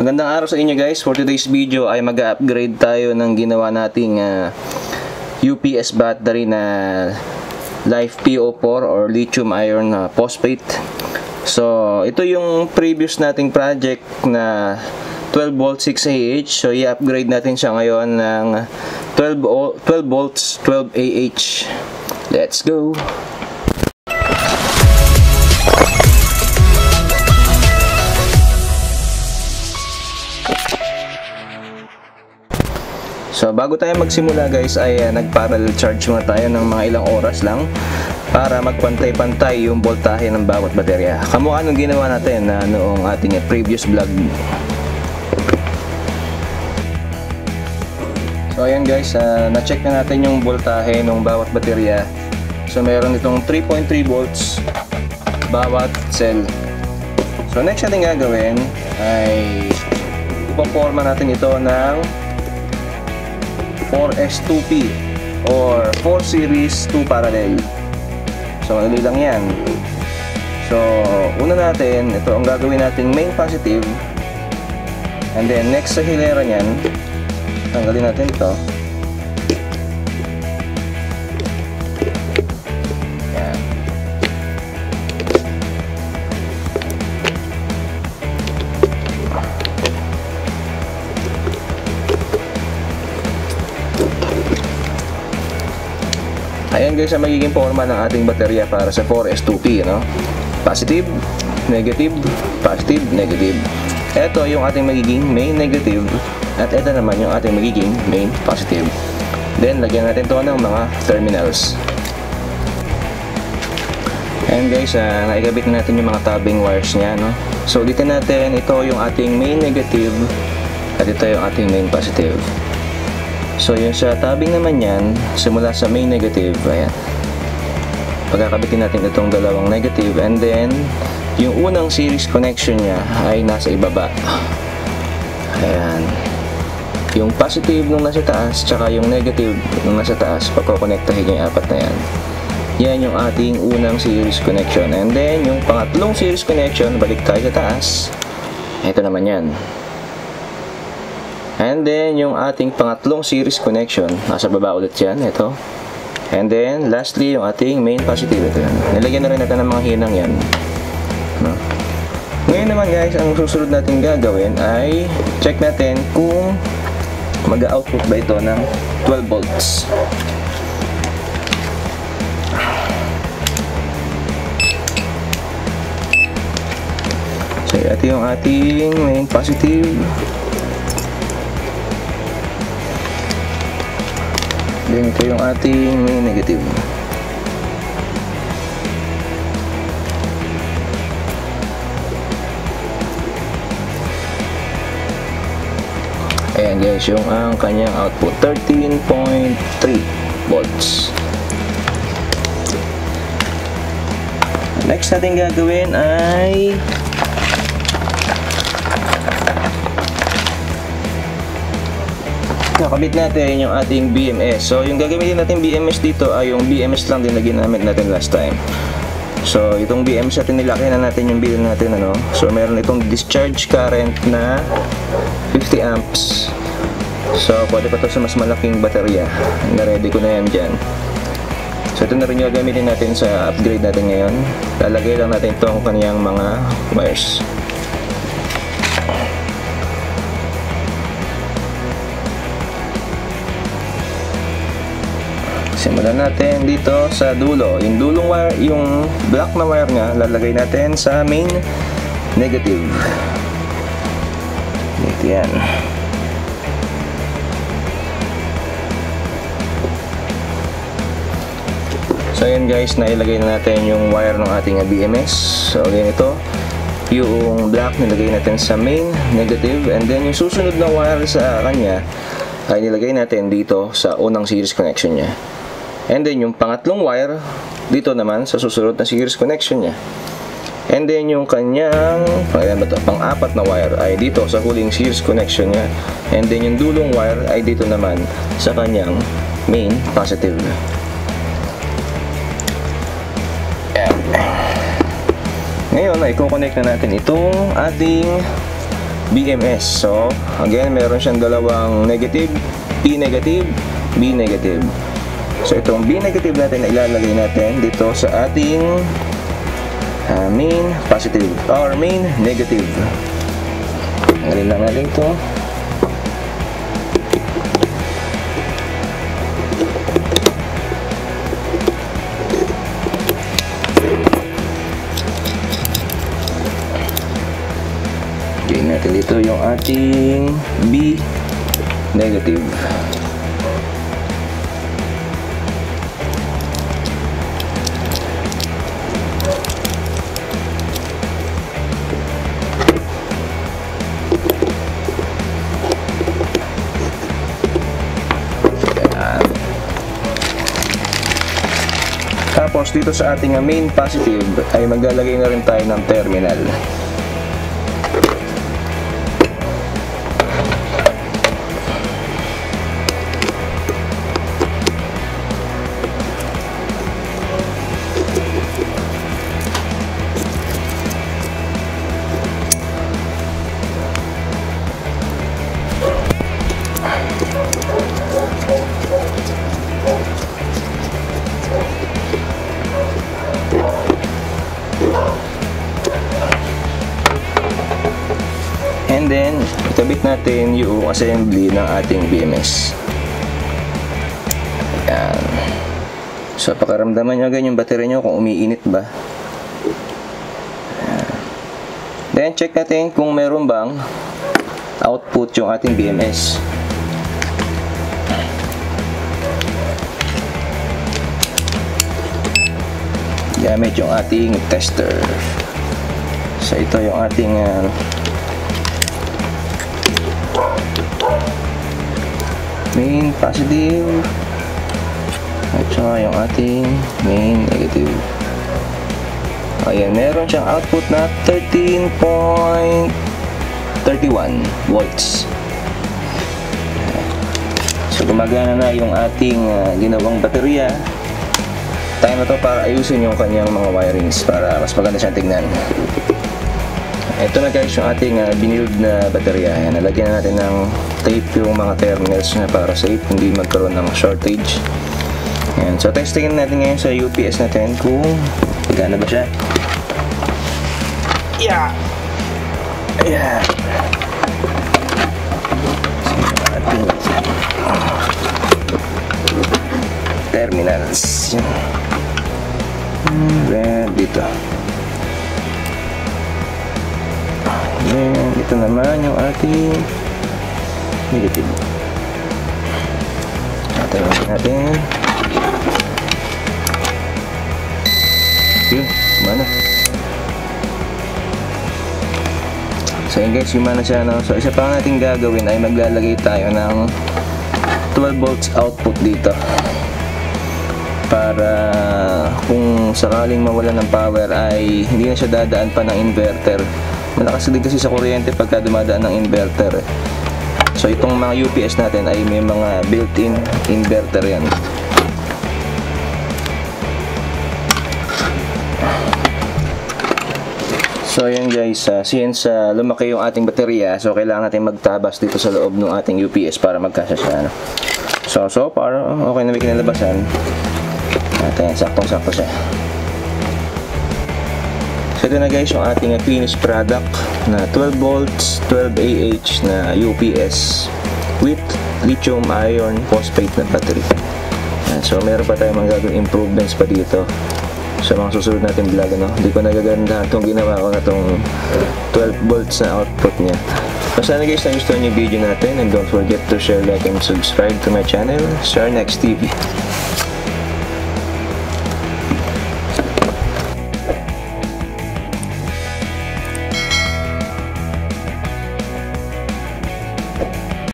Magandang araw sa inyo guys. For today's video ay mag-upgrade tayo ng ginawa nating UPS battery na Life PO4 or lithium iron phosphate. So ito yung previous nating project na 12 volts 6Ah. So i-upgrade natin siya ngayon ng 12 volts 12Ah. Let's go! So bago tayo magsimula guys ay nag-parallel charge muna tayo ng mga ilang oras lang para magpantay-pantay yung voltahe ng bawat baterya. Kamukha nung ginawa natin noong ating previous vlog. So ayan guys, na-check na natin yung voltahe ng bawat baterya. So meron itong 3.3 volts bawat cell. So next natin gagawin ay ipoforma natin ito ng 4S2P or 4 series 2 parallel. So madali lang yan. So una natin, ito ang gagawin nating main positive, and then next sa hilera nyan tanggalin natin ito. Yan. Ayan guys ang magiging forma ng ating baterya para sa 4S2P, no? Positive, negative, positive, negative. Ito yung ating magiging main negative at ito naman yung ating magiging main positive. Then lagyan natin to ng mga terminals. Ayan guys, naikabit na natin yung mga tabbing wires nya, no? So dito natin, ito yung ating main negative at ito yung ating main positive. So yung sa tabbing naman yan, simula sa main negative, ayan. Pagkakabitin natin itong dalawang negative, and then yung unang series connection nya ay nasa ibaba. Ayan. Yung positive nung nasa taas, tsaka yung negative nung nasa taas, pagkokonektahin yung apat na yan. Yan yung ating unang series connection. And then yung pangatlong series connection, balik tayo sa taas. Ito naman yan. And then, yung ating pangatlong series connection, nasa baba ulit yan, ito. And then, lastly, yung ating main positive, ito yan. Nilagyan na rin natin ng mga hinang yan. No? Ngayon naman guys, ang susunod natin gagawin ay check natin kung mag-output ba ito ng 12 volts. So, ito yung ating main positive. Then ito yung ating main negative. Ayan guys, yung ang kanyang output 13.3 volts. Next natin gagawin ay kakabit natin yung ating BMS. So yung gagamitin natin BMS dito ay yung BMS lang din na ginamit natin last time. So itong BMS natin, nilaki na natin yung bill natin, ano. So meron itong discharge current na 50 amps. So pwede pa ito sa mas malaking baterya. Na-ready ko na yan dyan. So ito na rin yung gagamitin natin sa upgrade natin ngayon. Lalagay lang natin itong kaniyang mga wires. Simulan natin dito sa dulo. Yung dulong wire, yung black na wire nga, lalagay natin sa main negative. Dito yan. So ayan guys, nailagay na natin yung wire ng ating BMS. So ganito, yung black nilagay natin sa main negative, and then yung susunod na wire sa kanya ay nilagay natin dito sa unang series connection nya. And then yung pangatlong wire dito naman sa susunod na series connection nya. And then yung kanyang pang-apat na wire ay dito sa huling series connection nya. And then yung dulong wire ay dito naman sa kanyang main positive. Ngayon ay i-connect na natin itong ating BMS. So, again, meron siyang dalawang negative, P negative, B negative. So, itong B negative natin na ilalagay natin dito sa ating main positive or main negative. Tanggalin lang natin ito. Lagyan natin dito yung ating B negative. Tapos dito sa ating main positive ay maglalagay na rin tayo ng terminal. And then, ikabit natin yung assembly ng ating BMS. Ayan. So, pakaramdaman nyo agad yung battery nyo kung umiinit ba. Ayan. Then, check natin kung meron bang output yung ating BMS. Gamit yung ating tester. So, ito yung ating main positive at saka yung ating main negative. Ayan, meron siyang output na 13.31 volts. So gumagana na yung ating ginawang baterya. Time na to para ayusin yung kanyang mga wirings para mas maganda siyang tignan. Ito na guys yung ating binild na baterya. Ayan, nalagyan na natin ng tape yung mga terminals na para safe, hindi magkaroon ng shortage. Ayan, so testingin natin ngayon sa UPS natin kung gana ba siya. Yeah! Ayan! So, ating terminals. Then, dito. Then, ito naman yung ating negative. Tayo natin. Yun, mana. So yun guys, gumana siya, no? So isa pa natin gagawin ay maglalagay tayo ng 12 volts output dito. Para kung sakaling mawala ng power ay hindi na siya dadaan pa ng inverter. Malakas din kasi sa kuryente pagka dumadaan ng inverter. So itong mga UPS natin ay may mga built-in inverter yan. So ayan guys, since lumaki yung ating baterya, so kailangan natin magtabas dito sa loob ng ating UPS para magkasya siya. So far, okay na may kinalabasan. At ayan, saktong-sakto siya. So ito na guys yung ating finished product na 12 volts, 12 AH na UPS with lithium iron phosphate na battery. So meron pa tayong mga gagawin improvements pa dito sa mga susunod natin vlog, no? Hindi ko nagaganda itong ginawa ko na itong 12 volts na output niya. So sana guys nagustuhan yung video natin, and don't forget to share, like, and subscribe to my channel, Sharnex TV.